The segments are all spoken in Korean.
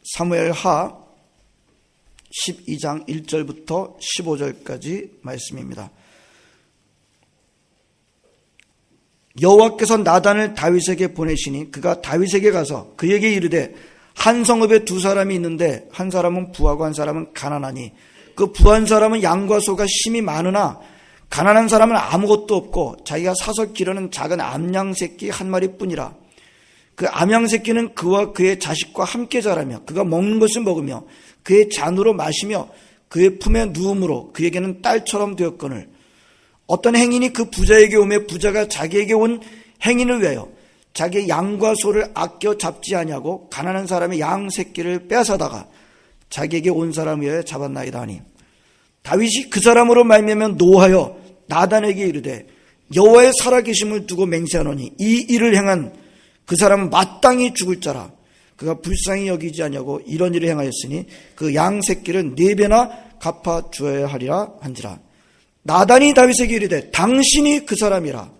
사무엘하 12장 1절부터 15절까지 말씀입니다. 여호와께서 나단을 다윗에게 보내시니 그가 다윗에게 가서 그에게 이르되 한 성읍에 두 사람이 있는데 한 사람은 부하고 한 사람은 가난하니 그 부한 사람은 양과 소가 심히 많으나 가난한 사람은 아무것도 없고 자기가 사서 기르는 작은 암양 새끼 한 마리뿐이라. 그 암양 새끼는 그와 그의 자식과 함께 자라며 그가 먹는 것을 먹으며 그의 잔으로 마시며 그의 품에 누움으로 그에게는 딸처럼 되었거늘 어떤 행인이 그 부자에게 오매 부자가 자기에게 온 행인을 위하여 자기의 양과 소를 아껴 잡지 아니하고 가난한 사람의 양 새끼를 빼앗아다가 자기에게 온 사람을 위하여 잡았나이다 하니 다윗이 그 사람으로 말미암아 노하여 나단에게 이르되 여호와의 살아계심을 두고 맹세하노니 이 일을 행한 그 사람은 마땅히 죽을 자라. 그가 불쌍히 여기지 아니하고 이런 일을 행하였으니 그 양 새끼를 4배나 갚아 주어야 하리라 한지라. 나단이 다윗에게 이르되 당신이 그 사람이라.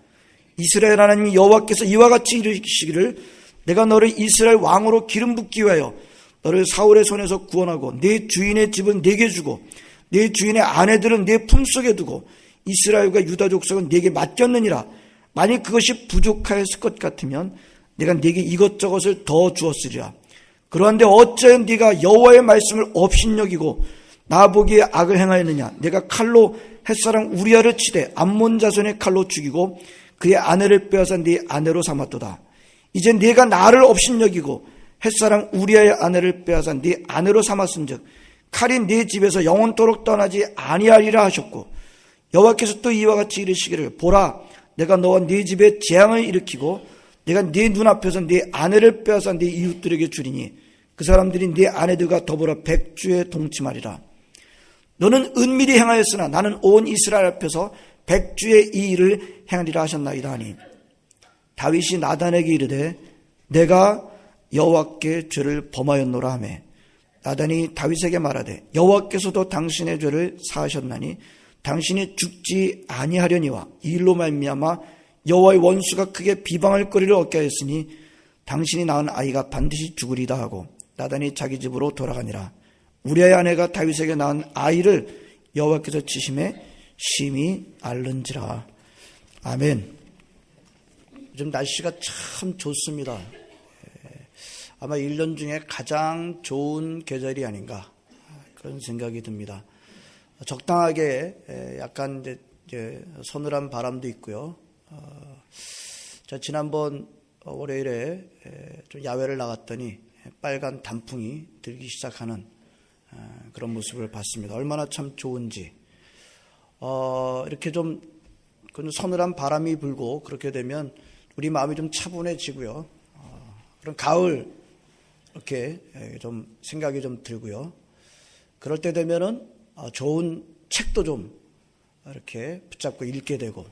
이스라엘 하나님 여호와께서 이와 같이 이르시기를 내가 너를 이스라엘 왕으로 기름 붓기 위하여 너를 사울의 손에서 구원하고 네 주인의 집은 네게 주고 네 주인의 아내들은 네 품속에 두고 이스라엘과 유다 족속은 네게 맡겼느니라. 만일 그것이 부족하였을 것 같으면 내가 네게 이것저것을 더 주었으리라. 그러한데 어찌하여 네가 여호와의 말씀을 업신여기고 나보기에 악을 행하였느냐. 내가 칼로 햇사람 우리아를 치되 암몬 자손의 칼로 죽이고 그의 아내를 빼앗아 네 아내로 삼았도다. 이제 네가 나를 업신여기고 햇사람 우리아의 아내를 빼앗아 네 아내로 삼았은즉 칼이 네 집에서 영원토록 떠나지 아니하리라 하셨고 여호와께서 또 이와 같이 이르시기를 보라 내가 너와 네 집에 재앙을 일으키고 내가 네 눈앞에서 네 아내를 빼앗아 네 이웃들에게 주리니 그 사람들이 네 아내들과 더불어 백주에 동침하리라. 너는 은밀히 행하였으나 나는 온 이스라엘 앞에서 백주의 이 일을 행하리라 하셨나이다 하니 다윗이 나단에게 이르되 내가 여호와께 죄를 범하였노라 하매 나단이 다윗에게 말하되 여호와께서도 당신의 죄를 사하셨나니 당신이 죽지 아니하려니와 이 일로 말미암아 여호와의 원수가 크게 비방할 거리를 얻게 하였으니 당신이 낳은 아이가 반드시 죽으리다 하고 나단이 자기 집으로 돌아가니라. 우리아의 아내가 다윗에게 낳은 아이를 여호와께서 치심에 심히 앓는지라. 아멘. 요즘 날씨가 참 좋습니다. 아마 1년 중에 가장 좋은 계절이 아닌가 그런 생각이 듭니다. 적당하게 약간 이제 서늘한 바람도 있고요. 자, 지난번 월요일에 좀 야외를 나갔더니 빨간 단풍이 들기 시작하는 그런 모습을 봤습니다. 얼마나 참 좋은지. 이렇게 좀 서늘한 바람이 불고 그렇게 되면 우리 마음이 좀 차분해지고요. 그런 가을 이렇게 좀 생각이 좀 들고요. 그럴 때 되면은 좋은 책도 좀 이렇게 붙잡고 읽게 되고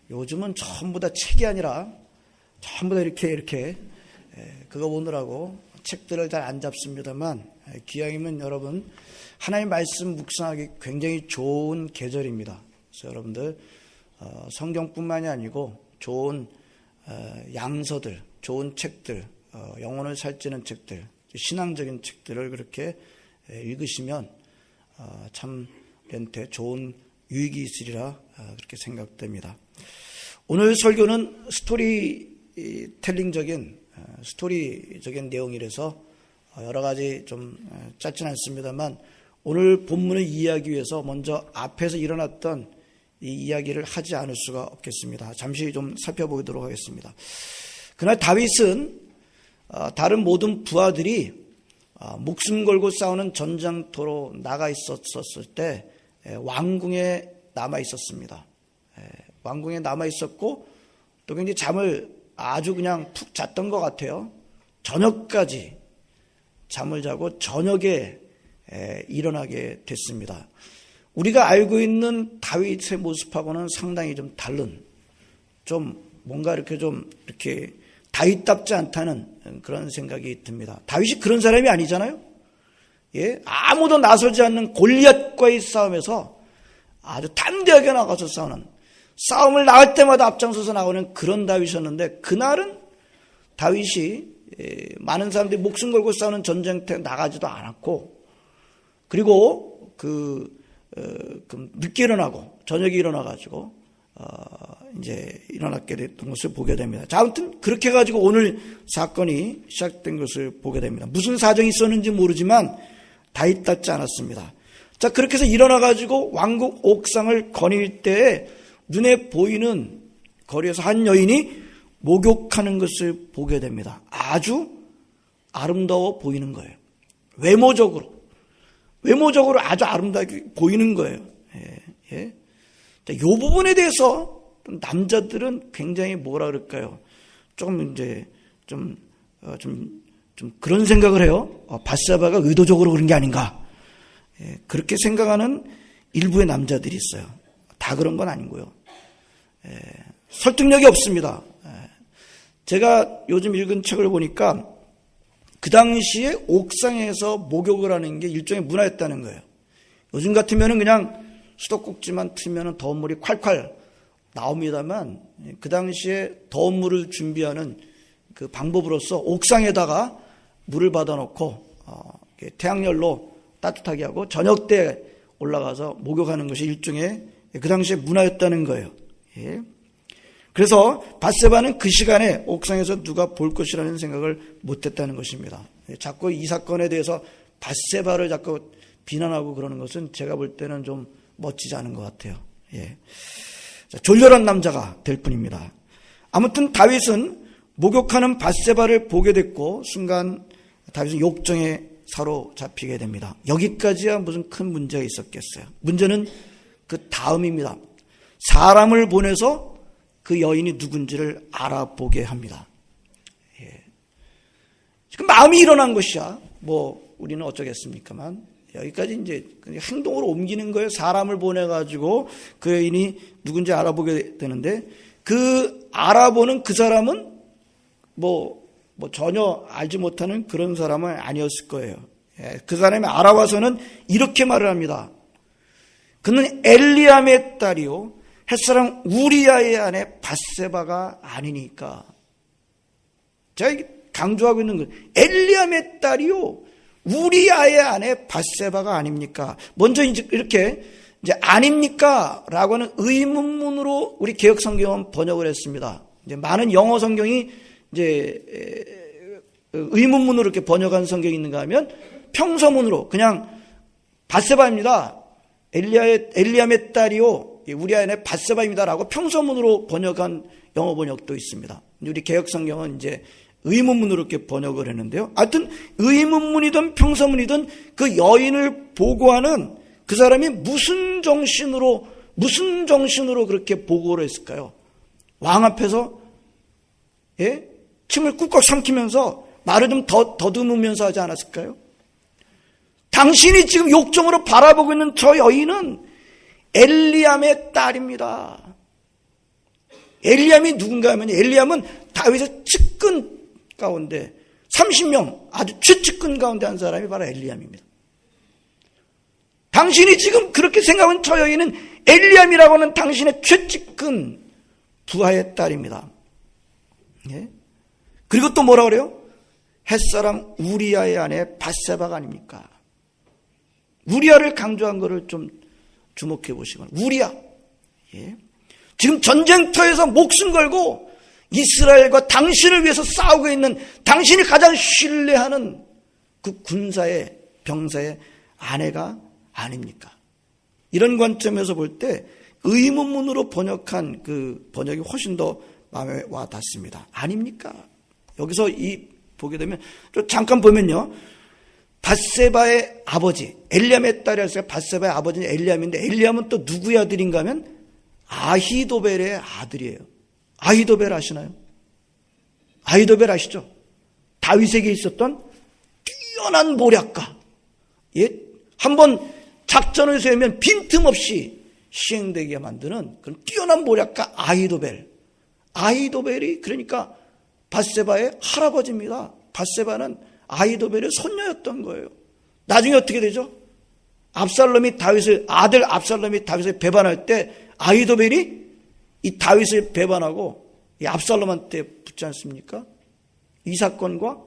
요즘은 전부 다 책이 아니라 전부 다 이렇게 그거 보느라고 책들을 잘 안 잡습니다만 기왕이면 여러분 하나님의 말씀 묵상하기 굉장히 좋은 계절입니다. 그래서 여러분들 성경뿐만이 아니고 좋은 양서들, 좋은 책들, 영혼을 살찌는 책들, 신앙적인 책들을 그렇게 읽으시면 참 우리한테 좋은 유익이 있으리라 그렇게 생각됩니다. 오늘 설교는 스토리적인 내용이라서 여러 가지 좀 짧진 않습니다만 오늘 본문을 이해하기 위해서 먼저 앞에서 일어났던 이 이야기를 하지 않을 수가 없겠습니다. 잠시 좀 살펴보도록 하겠습니다. 그날 다윗은 다른 모든 부하들이 목숨 걸고 싸우는 전장터로 나가 있었을 때 왕궁에 남아 있었습니다. 왕궁에 남아 있었고 또 굉장히 잠을 아주 그냥 푹 잤던 것 같아요. 저녁까지 잠을 자고 저녁에 일어나게 됐습니다. 우리가 알고 있는 다윗의 모습하고는 상당히 좀 다른, 좀 뭔가 이렇게 다윗답지 않다는 그런 생각이 듭니다. 다윗이 그런 사람이 아니잖아요. 예, 아무도 나서지 않는 골리앗과의 싸움에서 아주 담대하게 나가서 싸우는, 싸움을 나갈 때마다 앞장서서 나오는 그런 다윗이었는데, 그날은 다윗이 많은 사람들이 목숨 걸고 싸우는 전쟁터에 나가지도 않았고, 그리고 늦게 일어나고 저녁에 일어나가지고 이제 일어났게 됐던 것을 보게 됩니다. 자, 아무튼 그렇게 해가지고 오늘 사건이 시작된 것을 보게 됩니다. 무슨 사정이 있었는지 모르지만 다윗 닿지 않았습니다. 자, 그렇게 해서 일어나가지고 왕궁 옥상을 거닐 때에 눈에 보이는 거리에서 한 여인이 목욕하는 것을 보게 됩니다. 아주 아름다워 보이는 거예요. 외모적으로 아주 아름답게 보이는 거예요. 예. 자, 이 부분에 대해서 남자들은 굉장히 뭐라 그럴까요? 좀 그런 생각을 해요. 밧세바가 의도적으로 그런 게 아닌가. 예, 그렇게 생각하는 일부의 남자들이 있어요. 다 그런 건 아니고요. 예, 설득력이 없습니다. 예, 제가 요즘 읽은 책을 보니까 그 당시에 옥상에서 목욕을 하는 게 일종의 문화였다는 거예요. 요즘 같으면은 그냥 수도꼭지만 틀면은 더운 물이 콸콸 나옵니다만, 그 당시에 더운 물을 준비하는 그 방법으로서 옥상에다가 물을 받아놓고 태양열로 따뜻하게 하고 저녁 때 올라가서 목욕하는 것이 일종의 그 당시의 문화였다는 거예요. 예. 그래서 밧세바는 그 시간에 옥상에서 누가 볼 것이라는 생각을 못했다는 것입니다. 자꾸 이 사건에 대해서 밧세바를 자꾸 비난하고 그러는 것은 제가 볼 때는 좀 멋지지 않은 것 같아요. 예. 자, 졸렬한 남자가 될 뿐입니다. 아무튼 다윗은 목욕하는 밧세바를 보게 됐고 순간 다윗은 욕정에 사로잡히게 됩니다. 여기까지야 무슨 큰 문제가 있었겠어요. 문제는 그 다음입니다. 사람을 보내서 그 여인이 누군지를 알아보게 합니다. 예. 지금 마음이 일어난 것이야. 뭐 우리는 어쩌겠습니까만 여기까지 이제 행동으로 옮기는 거예요. 사람을 보내가지고 그 여인이 누군지 알아보게 되는데 그 알아보는 그 사람은 뭐 전혀 알지 못하는 그런 사람은 아니었을 거예요. 예, 그 사람이 알아와서는 이렇게 말을 합니다. 그는 엘리암의 딸이요 햇사람 우리아의 아내 밧세바가 아니니까. 제가 강조하고 있는 건 엘리암의 딸이요 우리아의 아내 밧세바가 아닙니까? 먼저 이렇게 아닙니까? 라고 하는 의문문으로 우리 개역 성경은 번역을 했습니다. 이제 많은 영어 성경이 이제 의문문으로 이렇게 번역한 성경이 있는가 하면 평서문으로 그냥 밧세바입니다. 엘리암의 딸이요 우리아의 아내 밧세바입니다라고 평서문으로 번역한 영어 번역도 있습니다. 우리 개역 성경은 이제 의문문으로 이렇게 번역을 했는데요. 하여튼 의문문이든 평서문이든 그 여인을 보고하는 그 사람이 무슨 정신으로 그렇게 보고를 했을까요? 왕 앞에서 예? 침을 꾹꾹 삼키면서 말을 좀 더듬으면서 하지 않았을까요? 당신이 지금 욕정으로 바라보고 있는 저 여인은 엘리암의 딸입니다. 엘리암이 누군가 하면 엘리암은 다윗의 측근 가운데 30명 아주 최측근 가운데 한 사람이 바로 엘리암입니다. 당신이 지금 그렇게 생각하는 저 여인은 엘리암이라고 하는 당신의 최측근 부하의 딸입니다. 예? 그리고 또 뭐라 그래요? 햇사람 우리아의 아내 밧세바가 아닙니까? 우리아를 강조한 것을 좀 주목해 보시면 우리아. 예? 지금 전쟁터에서 목숨 걸고 이스라엘과 당신을 위해서 싸우고 있는 당신이 가장 신뢰하는 그 군사의 병사의 아내가 아닙니까? 이런 관점에서 볼 때 의문문으로 번역한 그 번역이 훨씬 더 마음에 와 닿습니다. 아닙니까? 여기서 보게 되면 잠깐 보면요. 밧세바의 아버지 엘리암의 딸이었어요. 밧세바의 아버지는 엘리암인데 엘리암은 또 누구의 아들인가 하면 아히도벨의 아들이에요. 아히도벨 아시나요? 아히도벨 아시죠? 다윗에게 있었던 뛰어난 모략가. 예? 한번 작전을 세우면 빈틈없이 시행되게 만드는 그런 뛰어난 모략가 아히도벨. 아히도벨이 그러니까 밧세바의 할아버지입니다. 밧세바는 아히도벨의 손녀였던 거예요. 나중에 어떻게 되죠? 아들 압살롬이 다윗을 배반할 때 아히도벨이 이 다윗을 배반하고 이 압살롬한테 붙지 않습니까? 이 사건과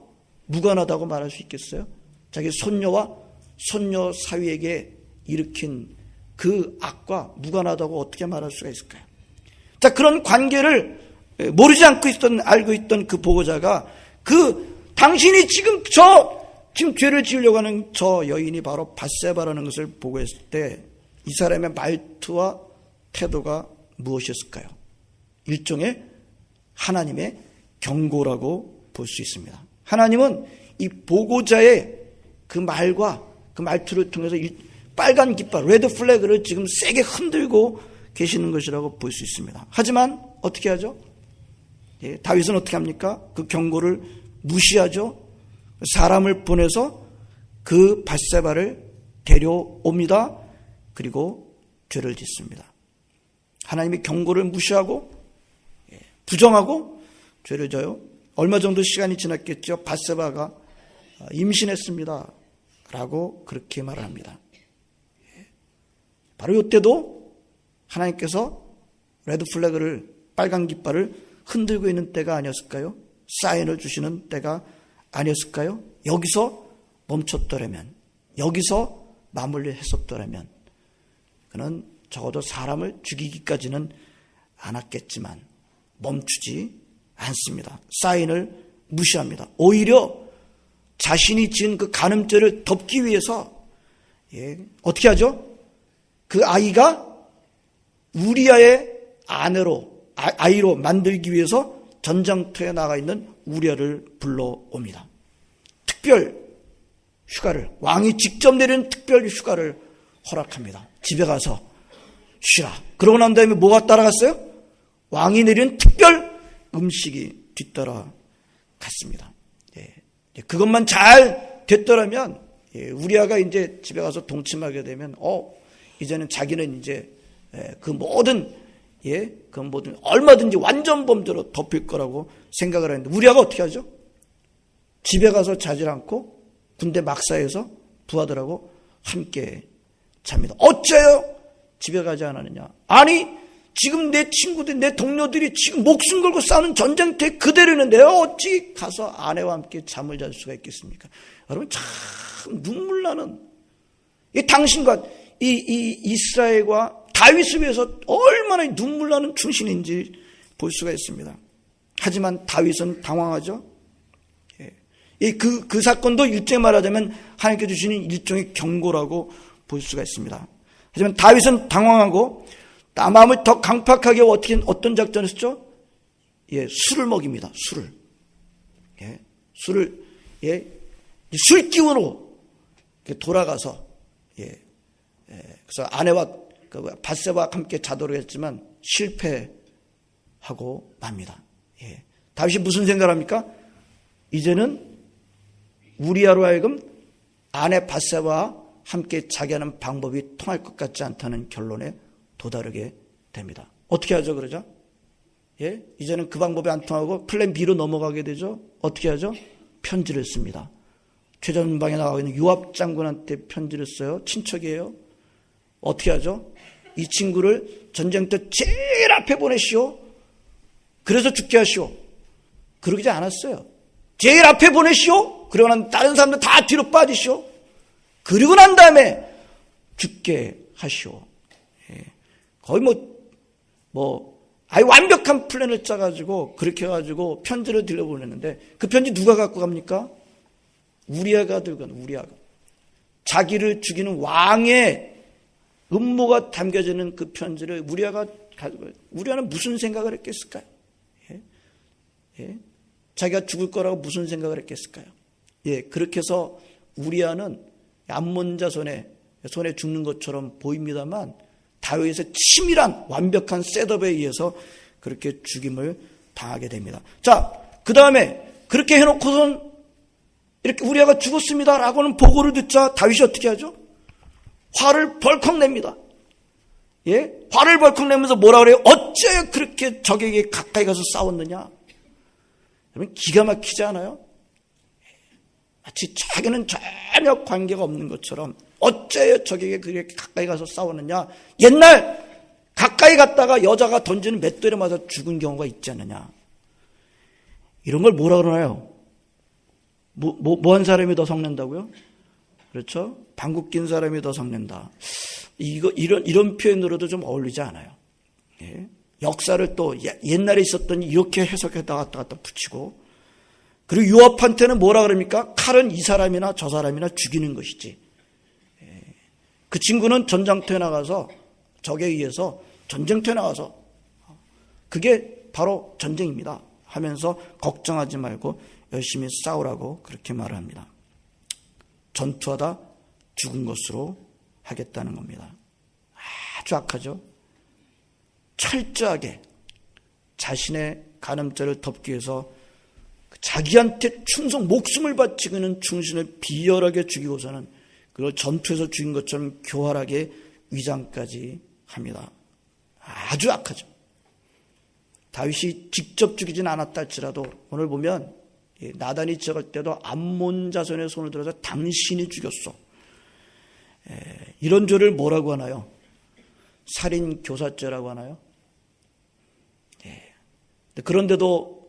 무관하다고 말할 수 있겠어요? 자기 손녀와 손녀 사위에게 일으킨 그 악과 무관하다고 어떻게 말할 수가 있을까요? 자, 그런 관계를 모르지 않고 알고 있던 그 보고자가 당신이 지금 죄를 지으려고 하는 저 여인이 바로 밧세바라는 것을 보고 했을 때 이 사람의 말투와 태도가 무엇이었을까요? 일종의 하나님의 경고라고 볼 수 있습니다. 하나님은 이 보고자의 그 말과 그 말투를 통해서 빨간 깃발, 레드 플래그를 지금 세게 흔들고 계시는 것이라고 볼 수 있습니다. 하지만 어떻게 하죠? 다윗은 어떻게 합니까? 그 경고를 무시하죠. 사람을 보내서 그 밧세바를 데려옵니다. 그리고 죄를 짓습니다. 하나님의 경고를 무시하고 부정하고 죄를 져요. 얼마 정도 시간이 지났겠죠. 밧세바가 임신했습니다. 라고 그렇게 말합니다. 바로 이때도 하나님께서 레드 플래그를, 빨간 깃발을 흔들고 있는 때가 아니었을까요? 사인을 주시는 때가 아니었을까요? 여기서 멈췄더라면, 여기서 마무리했었더라면 그는 적어도 사람을 죽이기까지는 않았겠지만 멈추지 않습니다. 사인을 무시합니다. 오히려 자신이 지은 그 간음죄를 덮기 위해서 어떻게 하죠? 그 아이가 우리아의 아이로 만들기 위해서 전장터에 나가 있는 우리아를 불러옵니다. 특별 휴가를, 왕이 직접 내리는 특별 휴가를 허락합니다. 집에 가서 쉬라. 그러고 난 다음에 뭐가 따라갔어요? 왕이 내린 특별 음식이 뒤따라 갔습니다. 그것만 잘 됐더라면 우리아가 이제 집에 가서 동침하게 되면 이제는 자기는 이제 그 모든 얼마든지 완전 범죄로 덮일 거라고 생각을 했는데 우리아가 어떻게 하죠? 집에 가서 자질 않고 군대 막사에서 부하들하고 함께 잡니다. 어째요? 집에 가지 않았느냐? 아니, 지금 내 친구들, 내 동료들이 지금 목숨 걸고 싸우는 전쟁터에 그대로는 내가 어찌 가서 아내와 함께 잠을 잘 수가 있겠습니까? 여러분, 참 눈물 나는, 당신과 이 이스라엘과 다윗을 위해서 얼마나 눈물 나는 충신인지 볼 수가 있습니다. 하지만 다윗은 당황하죠. 그 사건도 일종의 말하자면 하나님께 주시는 일종의 경고라고 볼 수가 있습니다. 하지만 다윗은 당황하고 마음을 더 강팍하게 어떤 작전을 했죠? 술을 먹입니다. 술을 술 기운으로 돌아가서 그래서 아내와 밧세바와 함께 자도록 했지만 실패하고 맙니다. 다윗이 무슨 생각을 합니까? 이제는 우리아로 하여금 아내 밧세바와 함께 자기하는 방법이 통할 것 같지 않다는 결론에 도달하게 됩니다. 어떻게 하죠, 그러죠? 이제는 그 방법이 안 통하고 플랜 B로 넘어가게 되죠. 어떻게 하죠? 편지를 씁니다. 최전방에 나와 있는 요압 장군한테 편지를 써요. 친척이에요. 어떻게 하죠? 이 친구를 전쟁터 제일 앞에 보내시오. 그래서 죽게 하시오. 그러지 않았어요. 제일 앞에 보내시오. 그러고 난 다른 사람들 다 뒤로 빠지시오. 그리고 난 다음에 죽게 하시오. 거의 아예 완벽한 플랜을 짜가지고 그렇게 해가지고 편지를 들려보냈는데 그 편지 누가 갖고 갑니까? 우리아가 들고 가는 우리아가. 자기를 죽이는 왕의 음모가 담겨지는 그 편지를 우리아가 가지고 가요. 우리아는 무슨 생각을 했겠을까요? 자기가 죽을 거라고 무슨 생각을 했겠을까요? 그렇게 해서 우리아는 암몬자 손에 죽는 것처럼 보입니다만 다윗의 치밀한 완벽한 셋업에 의해서 그렇게 죽임을 당하게 됩니다. 자, 그 다음에 그렇게 해놓고선 이렇게 우리아가 죽었습니다 라고는 보고를 듣자 다윗이 어떻게 하죠? 화를 벌컥 냅니다. 화를 벌컥 내면서 뭐라 그래요? 어째 그렇게 적에게 가까이 가서 싸웠느냐? 여러분 기가 막히지 않아요? 마치 자기는 전혀 관계가 없는 것처럼 어째 적에게 그렇게 가까이 가서 싸웠느냐? 옛날 가까이 갔다가 여자가 던지는 맷돌에 맞아 죽은 경우가 있지 않느냐? 이런 걸 뭐라 그러나요? 뭐한 사람이 더 성낸다고요? 그렇죠? 방귀 낀 사람이 더 성낸다. 이런 표현으로도 좀 어울리지 않아요. 예. 역사를 또 옛날에 있었던 이렇게 해석했다가 갖다 붙이고, 그리고 요압한테는 뭐라 그럽니까? 칼은 이 사람이나 저 사람이나 죽이는 것이지. 예. 그 친구는 전장터에 나가서 적에 의해서 전쟁터에 나가서 그게 바로 전쟁입니다 하면서 걱정하지 말고 열심히 싸우라고 그렇게 말합니다. 전투하다 죽은 것으로 하겠다는 겁니다. 아주 악하죠. 철저하게 자신의 간음죄를 덮기 위해서 자기한테 충성, 목숨을 바치고 있는 충신을 비열하게 죽이고서는 그걸 전투에서 죽인 것처럼 교활하게 위장까지 합니다. 아주 악하죠. 다윗이 직접 죽이진 않았다 할지라도 오늘 보면 나단이 지적할 때도 암몬 자손의 손을 들어서 당신이 죽였어. 이런 죄를 뭐라고 하나요? 살인 교사죄라고 하나요? 그런데도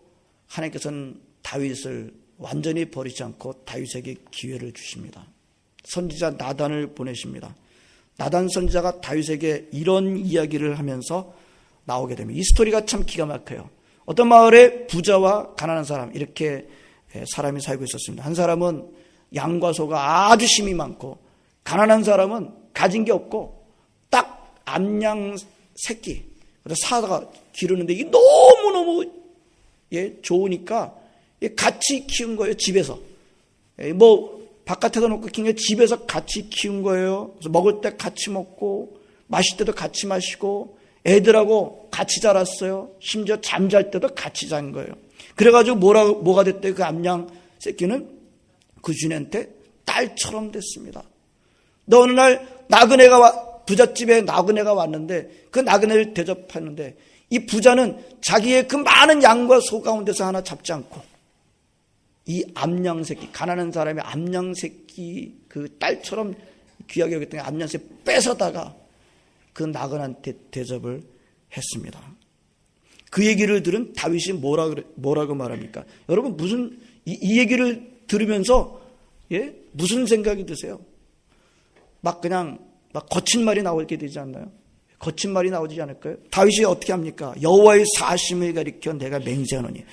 하나님께서는 다윗을 완전히 버리지 않고 다윗에게 기회를 주십니다. 선지자 나단을 보내십니다. 나단 선지자가 다윗에게 이런 이야기를 하면서 나오게 됩니다. 이 스토리가 참 기가 막혀요. 어떤 마을에 부자와 가난한 사람, 이렇게 사람이 살고 있었습니다. 한 사람은 양과 소가 아주 심이 많고, 가난한 사람은 가진 게 없고 딱 암양 새끼, 그래서 사다가 기르는데 이게 너무너무 좋으니까 같이 키운 거예요. 집에서 뭐 바깥에다 놓고 키운 게 집에서 같이 키운 거예요. 그래서 먹을 때 같이 먹고 마실 때도 같이 마시고 애들하고 같이 자랐어요. 심지어 잠잘 때도 같이 잔 거예요. 그래가지고 뭐가 됐대요? 그 암양 새끼는 그 주인한테 딸처럼 됐습니다. 어느 날 나그네가 부잣집에 나그네가 왔는데 그 나그네를 대접하는데 이 부자는 자기의 그 많은 양과 소 가운데서 하나 잡지 않고 이 암양 새끼, 가난한 사람의 암양 새끼 그 딸처럼 귀하게 여겼던 암양 새끼 뺏어다가 그 나그네한테 대접을 했습니다. 그 얘기를 들은 다윗이 뭐라고 말합니까? 여러분 무슨 이 얘기를 들으면서 무슨 생각이 드세요? 막 거친 말이 나오게 되지 않나요? 거친 말이 나오지 않을까요? 다윗이 어떻게 합니까? 여호와의 사심을 가리켜 내가 맹세하노니.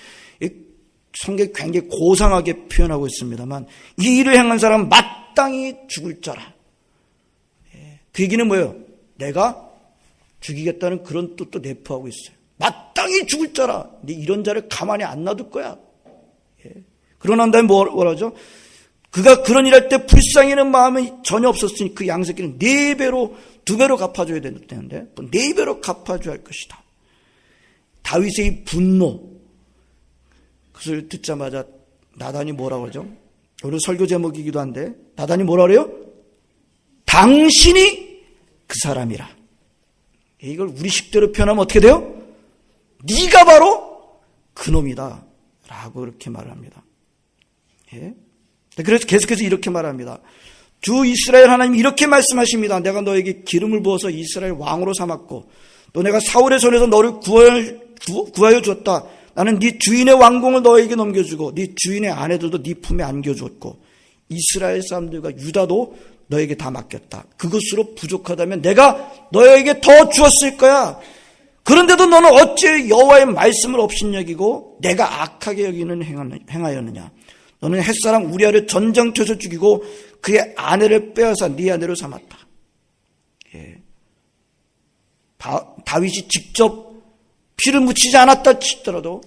성경이 굉장히 고상하게 표현하고 있습니다만 이 일을 행한 사람은 마땅히 죽을 자라. 그 얘기는 뭐예요? 내가 죽이겠다는 그런 뜻도 내포하고 있어요. 마땅히 죽을 자라. 네 이런 자를 가만히 안 놔둘 거야. 그러고 난 다음에 뭐라죠? 그가 그런 일할 때 불쌍히 여기는 마음이 전혀 없었으니 그 양새끼는 4배로 2배로 갚아줘야 되는데 4배로 갚아줘야 할 것이다. 다윗의 이 분노, 그것을 듣자마자 나단이 뭐라고 그러죠? 오늘 설교 제목이기도 한데 나단이 뭐라 그래요? 당신이 그 사람이라. 이걸 우리식대로 표현하면 어떻게 돼요? 네가 바로 그놈이다 라고 그렇게 말합니다. 그래서 계속해서 이렇게 말합니다. 주 이스라엘 하나님이 이렇게 말씀하십니다. 내가 너에게 기름을 부어서 이스라엘 왕으로 삼았고 또 내가 사울의 손에서 너를 구하여 줬다. 나는 네 주인의 왕궁을 너에게 넘겨주고 네 주인의 아내들도 네 품에 안겨주었고 이스라엘 사람들과 유다도 너에게 다 맡겼다. 그것으로 부족하다면 내가 너에게 더 주었을 거야. 그런데도 너는 어찌 여호와의 말씀을 업신여기고 내가 악하게 여기는 행하였느냐. 너는 햇사람 우리아를 전쟁터에서 죽이고 그의 아내를 빼앗아 네 아내로 삼았다. 다윗이 직접 피를 묻히지 않았다 치더라도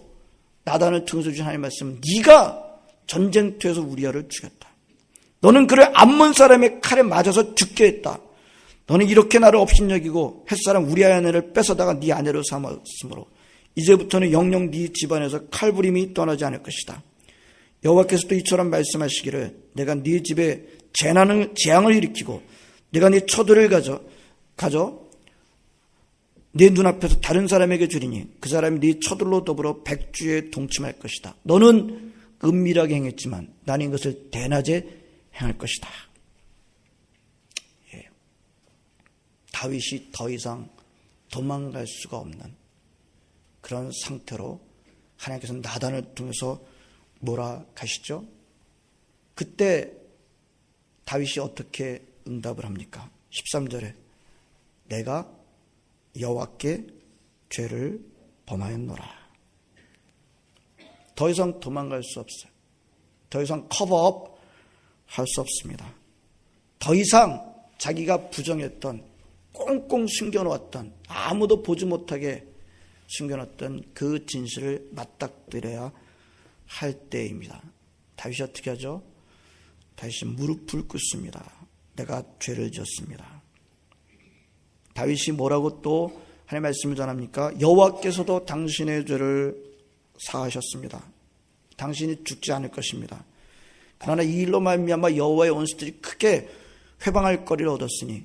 나단을 통해서 주신 하나님의 말씀은 네가 전쟁터에서 우리아를 죽였다. 너는 그를 암몬 사람의 칼에 맞아서 죽게 했다. 너는 이렇게 나를 업신여기고 햇사람 우리아의 아내를 뺏어다가 네 아내로 삼았으므로 이제부터는 영영 네 집안에서 칼부림이 떠나지 않을 것이다. 여호와께서 또 이처럼 말씀하시기를 내가 네 집에 재앙을 일으키고 내가 네 처들을 가져 네 눈앞에서 다른 사람에게 주리니 그 사람이 네 처들로 더불어 백주에 동침할 것이다. 너는 은밀하게 행했지만 나는 이것을 대낮에 행할 것이다. 다윗이 더 이상 도망갈 수가 없는 그런 상태로 하나님께서는 나단을 통해서 몰아가시죠. 그때 다윗이 어떻게 응답을 합니까? 13절에 내가 여호와께 죄를 범하였노라. 더 이상 도망갈 수 없어요. 더 이상 커버업 할 수 없습니다. 더 이상 자기가 부정했던, 꽁꽁 숨겨놓았던, 아무도 보지 못하게 숨겨놨던 그 진실을 맞닥뜨려야 할 때입니다. 다윗이 어떻게 하죠? 다윗이 무릎을 꿇습니다. 내가 죄를 지었습니다. 다윗이 뭐라고 또 하나님의 말씀을 전합니까? 여호와께서도 당신의 죄를 사하셨습니다. 당신이 죽지 않을 것입니다. 그러나 이 일로 말미암아 여호와의 원수들이 크게 회방할 거리를 얻었으니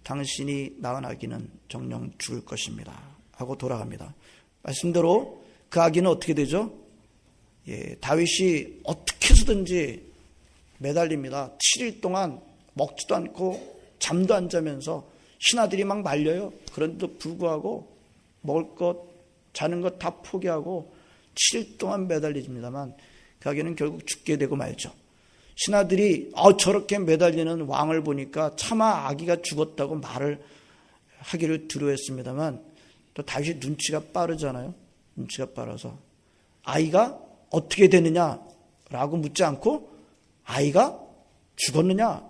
당신이 낳은 아기는 정녕 죽을 것입니다 하고 돌아갑니다. 말씀대로 그 아기는 어떻게 되죠? 다윗이 어떻게 해서든지 매달립니다. 7일 동안 먹지도 않고 잠도 안 자면서 신하들이 막 말려요. 그런데도 불구하고 먹을 것, 자는 것 다 포기하고 7일 동안 매달립니다만 그 아기는 결국 죽게 되고 말죠. 신하들이 저렇게 매달리는 왕을 보니까 차마 아기가 죽었다고 말을 하기를 두려워했습니다만 또 다윗이 눈치가 빠르잖아요. 눈치가 빠라서 아이가 어떻게 되느냐라고 묻지 않고 아이가 죽었느냐라고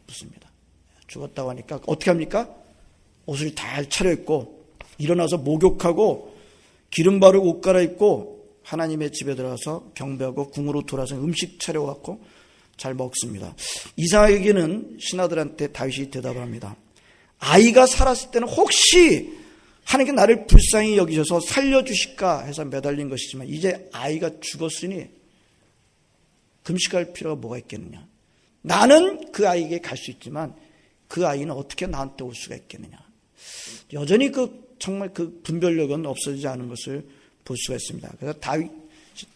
묻습니다. 죽었다고 하니까 어떻게 합니까? 옷을 잘 차려입고 일어나서 목욕하고 기름 바르고 옷 갈아입고 하나님의 집에 들어가서 경배하고 궁으로 돌아서 음식 차려갖고 잘 먹습니다. 이삭에게는 신하들한테 다윗이 대답을 합니다. 아이가 살았을 때는 혹시 하나님께 나를 불쌍히 여기셔서 살려주실까 해서 매달린 것이지만 이제 아이가 죽었으니 금식할 필요가 뭐가 있겠느냐. 나는 그 아이에게 갈 수 있지만 그 아이는 어떻게 나한테 올 수가 있겠느냐. 여전히 정말 그 분별력은 없어지지 않은 것을 볼 수가 있습니다. 그래서 다윗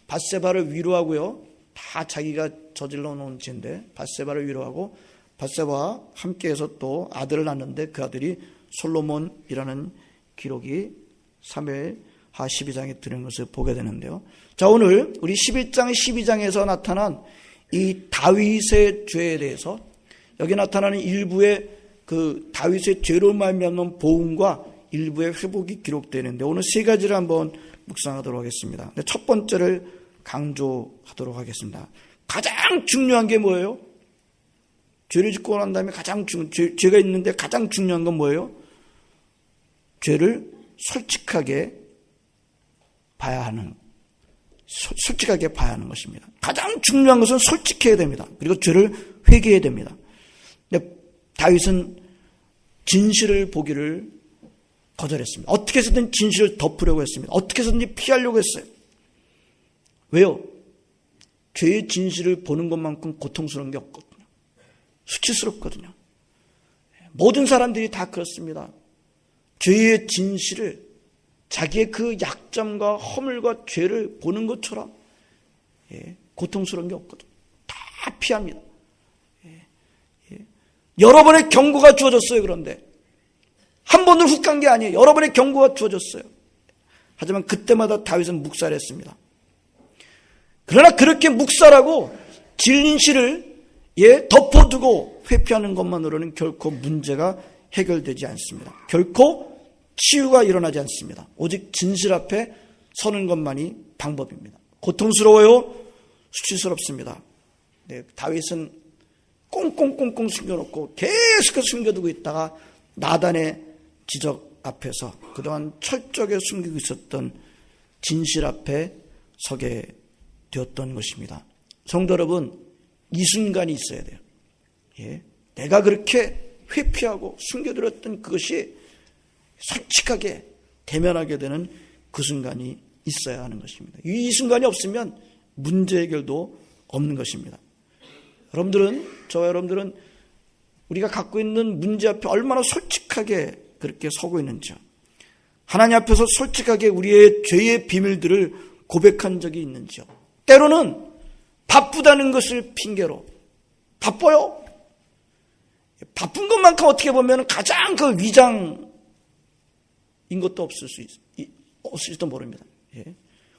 밧세바를 위로하고요. 다 자기가 저질러 놓은 죄인데 밧세바를 위로하고 밧세바와 함께해서 또 아들을 낳는데 그 아들이 솔로몬이라는 기록이 사무엘하 12장에 들은 것을 보게 되는데요. 자, 오늘 우리 11장 12장에서 나타난 이 다윗의 죄에 대해서 여기 나타나는 일부의 그 다윗의 죄로 말미암는 보응과 일부의 회복이 기록되는데 오늘 세 가지를 한번 묵상하도록 하겠습니다. 첫 번째를 강조하도록 하겠습니다. 가장 중요한 게 뭐예요? 죄를 짓고 난 다음에 죄가 있는데 가장 중요한 건 뭐예요? 죄를 솔직하게 봐야 하는 것입니다. 가장 중요한 것은 솔직해야 됩니다. 그리고 죄를 회개해야 됩니다. 근데 다윗은 진실을 보기를 거절했습니다. 어떻게 해서든 진실을 덮으려고 했습니다. 어떻게 해서든 피하려고 했어요. 왜요? 죄의 진실을 보는 것만큼 고통스러운 게 없거든요. 수치스럽거든요. 모든 사람들이 다 그렇습니다. 죄의 진실을 자기의 그 약점과 허물과 죄를 보는 것처럼 고통스러운 게 없거든요. 다 피합니다. 여러 번의 경고가 주어졌어요. 그런데 한 번도 훅 간 게 아니에요. 여러 번의 경고가 주어졌어요. 하지만 그때마다 다윗은 묵살했습니다. 그러나 그렇게 묵살하고 진실을 덮어두고 회피하는 것만으로는 결코 문제가 해결되지 않습니다. 결코 치유가 일어나지 않습니다. 오직 진실 앞에 서는 것만이 방법입니다. 고통스러워요. 수치스럽습니다. 다윗은 꽁꽁꽁꽁 숨겨놓고 계속 숨겨두고 있다가 나단의 지적 앞에서 그동안 철저하게 숨기고 있었던 진실 앞에 서게 되었던 것입니다. 성도 여러분, 이 순간이 있어야 돼요. 내가 그렇게 회피하고 숨겨들었던 그것이 솔직하게 대면하게 되는 그 순간이 있어야 하는 것입니다. 이 순간이 없으면 문제 해결도 없는 것입니다. 저와 여러분들은 우리가 갖고 있는 문제 앞에 얼마나 솔직하게 그렇게 서고 있는지요. 하나님 앞에서 솔직하게 우리의 죄의 비밀들을 고백한 적이 있는지요. 때로는 바쁘다는 것을 핑계로 바빠요. 바쁜 것만큼 어떻게 보면 가장 그 위장인 것도 없을지도 모릅니다.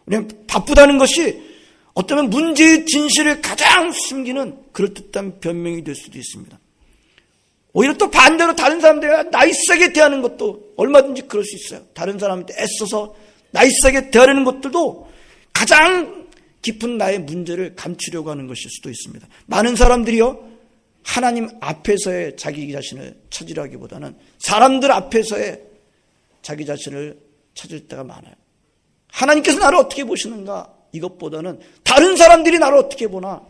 우리는 바쁘다는 것이 어쩌면 문제의 진실을 가장 숨기는 그럴듯한 변명이 될 수도 있습니다. 오히려 또 반대로 다른 사람들과 나이스하게 대하는 것도 얼마든지 그럴 수 있어요. 다른 사람한테 애써서 나이스하게 대하려는 것들도 가장 깊은 나의 문제를 감추려고 하는 것일 수도 있습니다. 많은 사람들이요, 하나님 앞에서의 자기 자신을 찾으려기보다는 사람들 앞에서의 자기 자신을 찾을 때가 많아요. 하나님께서 나를 어떻게 보시는가 이것보다는 다른 사람들이 나를 어떻게 보나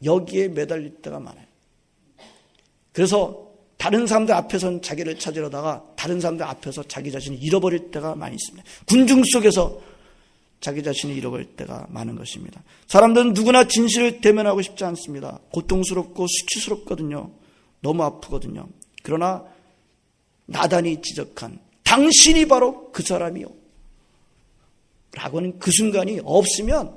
여기에 매달릴 때가 많아요. 그래서 다른 사람들 앞에서는 자기를 찾으려다가 다른 사람들 앞에서 자기 자신을 잃어버릴 때가 많이 있습니다. 군중 속에서 자기 자신을 잃어버릴 때가 많은 것입니다. 사람들은 누구나 진실을 대면하고 싶지 않습니다. 고통스럽고 수치스럽거든요. 너무 아프거든요. 그러나 나단이 지적한 당신이 바로 그 사람이요 라고 하는 그 순간이 없으면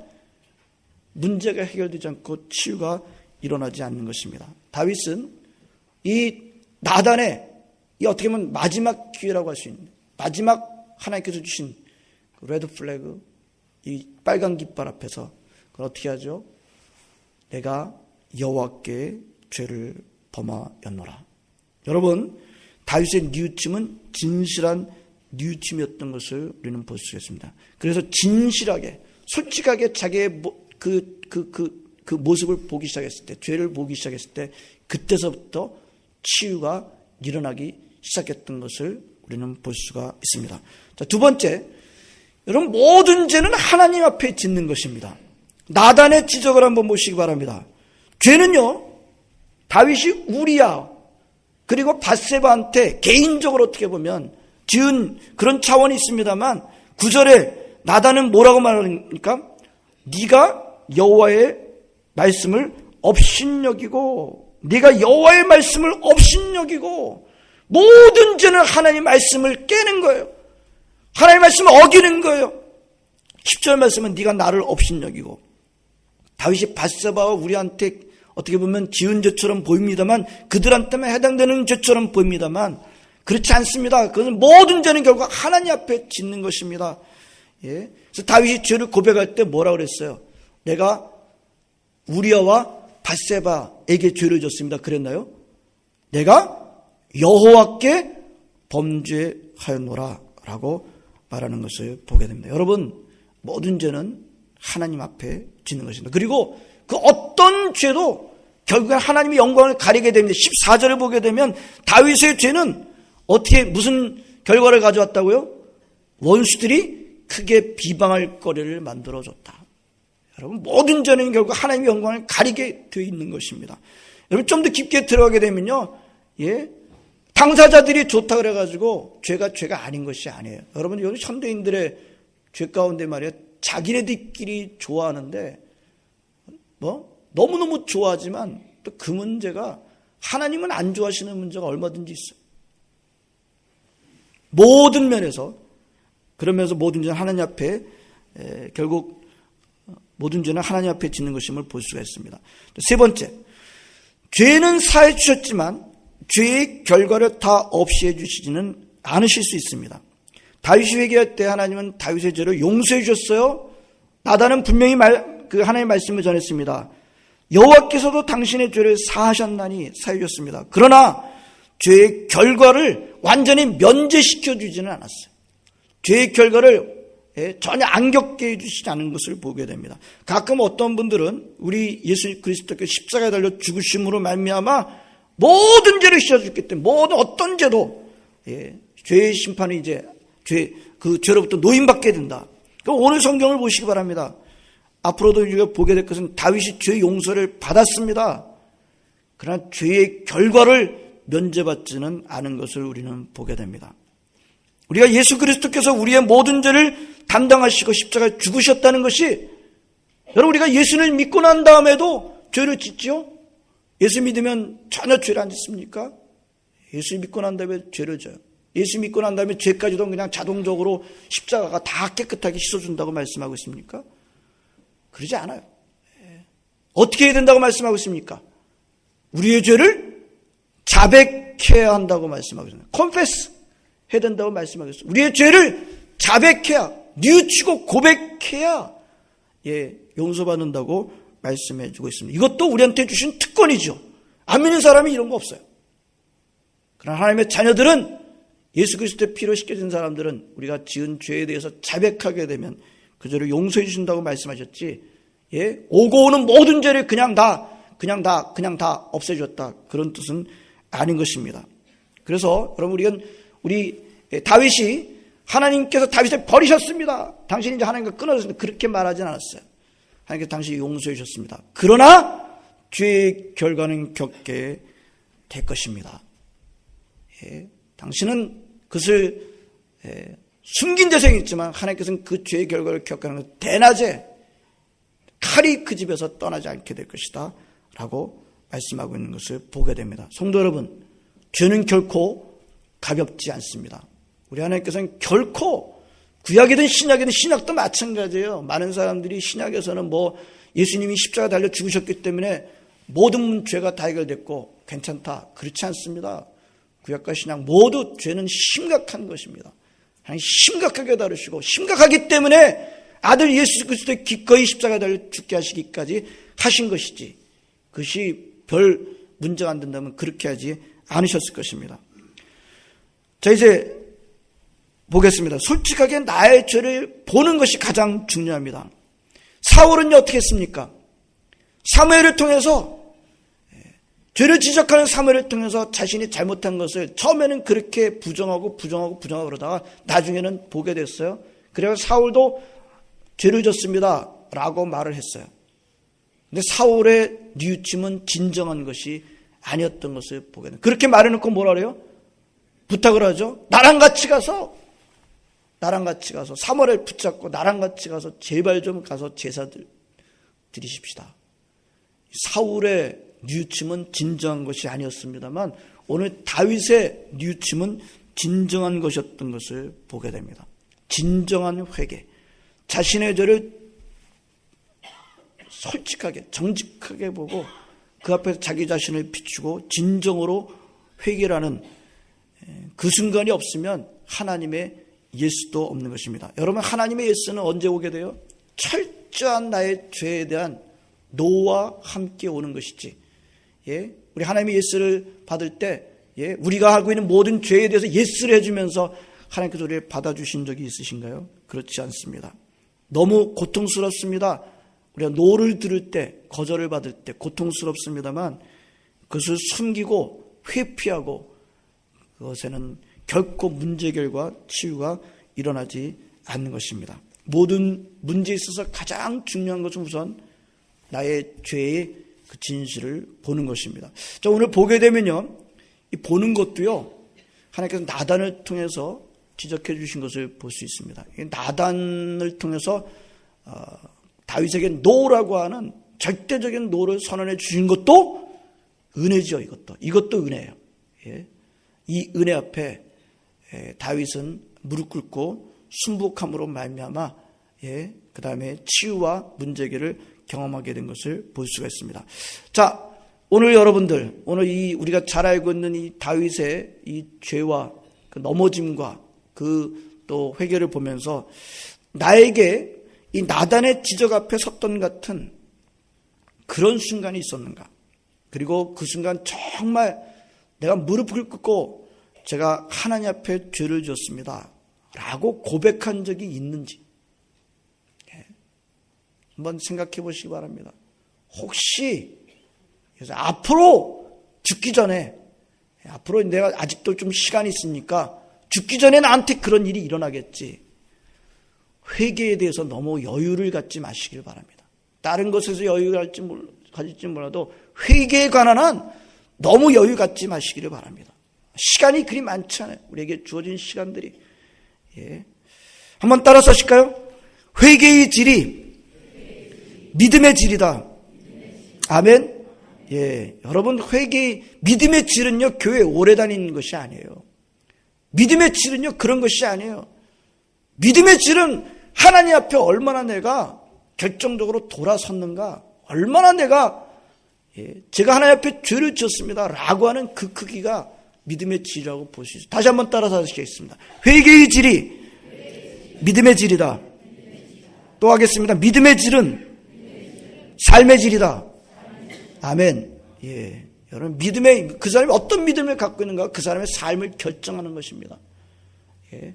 문제가 해결되지 않고 치유가 일어나지 않는 것입니다. 다윗은 이 나단의 이 어떻게 보면 마지막 기회라고 할 수 있는 마지막 하나님께서 주신 그 레드 플래그, 이 빨간 깃발 앞에서 그걸 어떻게 하죠? 내가 여호와께 죄를 범하였노라. 여러분, 다윗의 뉘우침은 진실한 뉘우침이었던 것을 우리는 볼 수 있습니다. 그래서 진실하게 솔직하게 자기의 그 모습을 보기 시작했을 때, 죄를 보기 시작했을 때 그때서부터 치유가 일어나기 시작했던 것을 우리는 볼 수가 있습니다. 자, 두 번째, 여러분, 모든 죄는 하나님 앞에 짓는 것입니다. 나단의 지적을 한번 보시기 바랍니다. 죄는요, 다윗이 우리야 그리고 밧세바한테 개인적으로 어떻게 보면 지은 그런 차원이 있습니다만 9절에 나단은 뭐라고 말하니까 네가 여호와의 말씀을 업신여기고 네가 여호와의 말씀을 업신여기고 모든 죄는 하나님의 말씀을 깨는 거예요. 하나님의 말씀을 어기는 거예요. 10절 말씀은 네가 나를 업신여기고 다윗이 밧세바와 우리한테 어떻게 보면 지은 죄처럼 보입니다만 그들한테만 해당되는 죄처럼 보입니다만 그렇지 않습니다. 그것은 모든 죄는 결국 하나님 앞에 짓는 것입니다. 예. 그래서 다윗이 죄를 고백할 때 뭐라고 그랬어요? 내가 우리아와 밧세바에게 죄를 졌습니다. 그랬나요? 내가 여호와께 범죄하였노라 라고 말하는 것을 보게 됩니다. 여러분, 모든 죄는 하나님 앞에 짓는 것입니다. 그리고 그 어떤 죄도 결국엔 하나님의 영광을 가리게 됩니다. 14절을 보게 되면 다윗의 죄는 어떻게 무슨 결과를 가져왔다고요? 원수들이 크게 비방할 거리를 만들어줬다. 여러분, 모든 죄는 결국 하나님의 영광을 가리게 되어 있는 것입니다. 여러분, 좀 더 깊게 들어가게 되면요, 예, 당사자들이 좋다 그래가지고 죄가 아닌 것이 아니에요. 여러분, 여기 현대인들의 죄 가운데 말이에요, 자기네들끼리 좋아하는데 너무너무 좋아하지만 또 그 문제가 하나님은 안 좋아하시는 문제가 얼마든지 있어요. 모든 면에서. 그러면서 모든 죄는 하나님 앞에 결국 모든 죄는 하나님 앞에 짓는 것임을 볼 수가 있습니다. 세 번째, 죄는 사해 주셨지만 죄의 결과를 다 없이 해주시지는 않으실 수 있습니다. 다윗이 회개할 때 하나님은 다윗의 죄를 용서해 주셨어요. 나단은 분명히 하나님의 말씀을 전했습니다. 여호와께서도 당신의 죄를 사하셨나니 사해 주셨습니다. 그러나 죄의 결과를 완전히 면제시켜 주지는 않았어요. 죄의 결과를 전혀 안 겪게 해주시지 않은 것을 보게 됩니다. 가끔 어떤 분들은 우리 예수 그리스도께서 십자가에 달려 죽으심으로 말미암아 모든 죄를 씻어줬기 때문에 모든 어떤 죄도 죄의 심판이 이제 그 죄로부터 노임받게 된다. 그럼 오늘 성경을 보시기 바랍니다. 앞으로도 우리가 보게 될 것은 다윗이 죄 용서를 받았습니다. 그러나 죄의 결과를 면제받지는 않은 것을 우리는 보게 됩니다. 우리가 예수 그리스도께서 우리의 모든 죄를 담당하시고 십자가에 죽으셨다는 것이, 여러분, 우리가 예수를 믿고 난 다음에도 죄를 짓지요? 예수 믿으면 전혀 죄를 안 짓습니까? 예수 믿고 난 다음에 죄를 져요. 예수 믿고 난 다음에 죄까지도 그냥 자동적으로 십자가가 다 깨끗하게 씻어준다고 말씀하고 있습니까? 그러지 않아요. 어떻게 해야 된다고 말씀하고 있습니까? 우리의 죄를 자백해야 한다고 말씀하고 있습니다. confess 해야 된다고 말씀하고 있습니다. 우리의 죄를 자백해야, 뉘우치고 고백해야 용서받는다고 말씀해 주고 있습니다. 이것도 우리한테 주신 특권이죠. 안 믿는 사람이 이런 거 없어요. 그러나 하나님의 자녀들은, 예수 그리스도의 피로 씻겨진 사람들은 우리가 지은 죄에 대해서 자백하게 되면 그 죄를 용서해 주신다고 말씀하셨지, 예? 오고 오는 모든 죄를 그냥 다 없애줬다, 그런 뜻은 아닌 것입니다. 그래서 여러분, 우리 다윗이, 하나님께서 다윗을 버리셨습니다, 당신이 이제 하나님과 끊어졌습니다, 그렇게 말하진 않았어요. 하나님께서 당신이 용서해 주셨습니다. 그러나 죄의 결과는 겪게 될 것입니다. 예, 당신은 그것을 숨긴 재성이 있지만 하나님께서는 그 죄의 결과를 겪게 하는 것, 대낮에 칼이 그 집에서 떠나지 않게 될 것이다 라고 말씀하고 있는 것을 보게 됩니다. 성도 여러분, 죄는 결코 가볍지 않습니다. 우리 하나님께서는 결코, 구약이든 신약이든, 신약도 마찬가지예요. 많은 사람들이 신약에서는 예수님이 십자가 달려 죽으셨기 때문에 모든 죄가 다 해결됐고 괜찮다, 그렇지 않습니다. 구약과 신약 모두 죄는 심각한 것입니다. 하나님 심각하게 다루시고, 심각하기 때문에 아들 예수 그리스도의 기꺼이 십자가 달려 죽게 하시기까지 하신 것이지, 그것이 별 문제가 안 된다면 그렇게 하지 않으셨을 것입니다. 자, 이제 보겠습니다. 솔직하게 나의 죄를 보는 것이 가장 중요합니다. 사울은요, 어떻게 했습니까? 사무엘을 통해서, 죄를 지적하는 사무엘을 통해서 자신이 잘못한 것을 처음에는 그렇게 부정하고 그러다가 나중에는 보게 됐어요. 그래서 사울도 죄를 졌습니다 라고 말을 했어요. 근데 사울의 뉘우침은 진정한 것이 아니었던 것을 보게 됩니다. 그렇게 말해놓고 뭐라 그래요? 부탁을 하죠. 나랑 같이 가서 사무엘을 붙잡고 나랑 같이 가서 제발 좀 가서 제사들 드리십시다. 사울의 뉘우침은 진정한 것이 아니었습니다만 오늘 다윗의 뉘우침은 진정한 것이었던 것을 보게 됩니다. 진정한 회개, 자신의 죄를 솔직하게 정직하게 보고 그 앞에서 자기 자신을 비추고 진정으로 회개라는 그 순간이 없으면 하나님의 예수도 없는 것입니다. 여러분, 하나님의 예수는 언제 오게 돼요? 철저한 나의 죄에 대한 노와 함께 오는 것이지, 예? 우리 하나님의 예수를 받을 때, 예? 우리가 하고 있는 모든 죄에 대해서 예수를 해주면서 하나님께서 우리를 받아주신 적이 있으신가요? 그렇지 않습니다. 너무 고통스럽습니다. 우리가 노를 들을 때, 거절을 받을 때 고통스럽습니다만 그것을 숨기고 회피하고 그것에는 결코 문제 해결과 치유가 일어나지 않는 것입니다. 모든 문제에 있어서 가장 중요한 것은 우선 나의 죄의 그 진실을 보는 것입니다. 자, 오늘 보게 되면요, 이 보는 것도요, 하나님께서 나단을 통해서 지적해 주신 것을 볼 수 있습니다. 나단을 통해서 다윗에게 노라고 하는 절대적인 노를 선언해 주신 것도 은혜죠. 이것도 은혜예요. 예. 이 은혜 앞에 다윗은 무릎 ቁ고 순복함으로 말미암아, 예, 그 다음에 치유와 문제 해결을 경험하게 된 것을 볼 수가 있습니다. 자, 오늘 여러분들, 오늘 우리가 잘 알고 있는 이 다윗의 이 죄와 그 넘어짐과 그 또 회개를 보면서 나에게 이 나단의 지적 앞에 섰던 같은 그런 순간이 있었는가? 그리고 그 순간 정말 내가 무릎을 꿇고 제가 하나님 앞에 죄를 지었습니다 라고 고백한 적이 있는지, 예, 한번 생각해 보시기 바랍니다. 혹시 그래서 앞으로 죽기 전에, 앞으로 내가 아직도 좀 시간이 있으니까 죽기 전에 나한테 그런 일이 일어나겠지, 회개에 대해서 너무 여유를 갖지 마시길 바랍니다. 다른 것에서 여유를 가질지 몰라도 회개에 관한 한 너무 여유 갖지 마시기를 바랍니다. 시간이 그리 많지 않아요. 우리에게 주어진 시간들이. 예. 한번 따라서 하실까요? 회개의 질이 믿음의 질이다. 아멘. 예. 여러분, 믿음의 질은요, 교회 오래 다니는 것이 아니에요. 믿음의 질은요, 그런 것이 아니에요. 믿음의 질은 하나님 앞에 얼마나 내가 결정적으로 돌아섰는가, 얼마나 내가, 예, 제가 하나님 앞에 죄를 지었습니다 라고 하는 그 크기가 믿음의 질이라고 볼 수 있어요. 다시 한번 따라서 하시겠습니다. 회개의 질이 믿음의 질이다. 또 하겠습니다. 믿음의 질은 삶의 질이다. 아멘. 예. 여러분, 그 사람이 어떤 믿음을 갖고 있는가, 그 사람의 삶을 결정하는 것입니다. 예.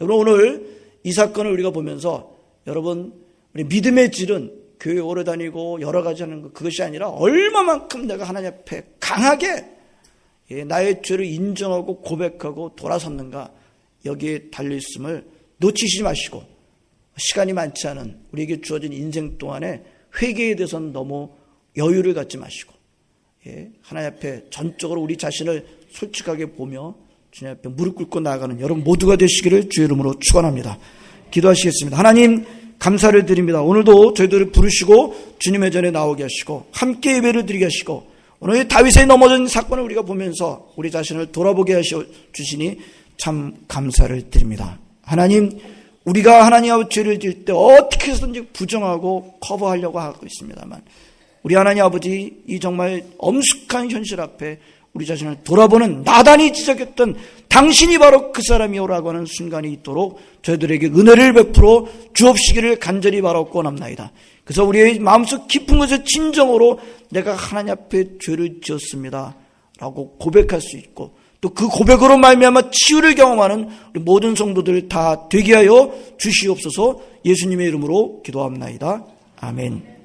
여러분, 오늘 이 사건을 우리가 보면서 여러분, 우리 믿음의 질은 교회 오래 다니고 여러 가지 하는 것, 그것이 아니라 얼마만큼 내가 하나님 앞에 강하게 나의 죄를 인정하고 고백하고 돌아섰는가, 여기에 달려있음을 놓치지 마시고, 시간이 많지 않은 우리에게 주어진 인생 동안에 회개에 대해서는 너무 여유를 갖지 마시고, 하나님 앞에 전적으로 우리 자신을 솔직하게 보며 주님 앞에 무릎 꿇고 나아가는 여러분 모두가 되시기를 주의 이름으로 축원합니다. 기도하시겠습니다. 하나님, 감사를 드립니다. 오늘도 저희들을 부르시고 주님의 전에 나오게 하시고 함께 예배를 드리게 하시고, 오늘 다윗의 넘어진 사건을 우리가 보면서 우리 자신을 돌아보게 하셔 주시니 참 감사를 드립니다. 하나님, 우리가 하나님하고 죄를 지을 때 어떻게 해서든지 부정하고 커버하려고 하고 있습니다만, 우리 하나님 아버지, 이 정말 엄숙한 현실 앞에 우리 자신을 돌아보는 나단이 지적했던 당신이 바로 그 사람이오라고 하는 순간이 있도록 저희들에게 은혜를 베풀어 주옵시기를 간절히 바라고 원합나이다. 그래서 우리의 마음속 깊은 곳에 진정으로 내가 하나님 앞에 죄를 지었습니다 라고 고백할 수 있고, 또 그 고백으로 말미암아 치유를 경험하는 우리 모든 성도들 다 되게 하여 주시옵소서. 예수님의 이름으로 기도합나이다. 아멘.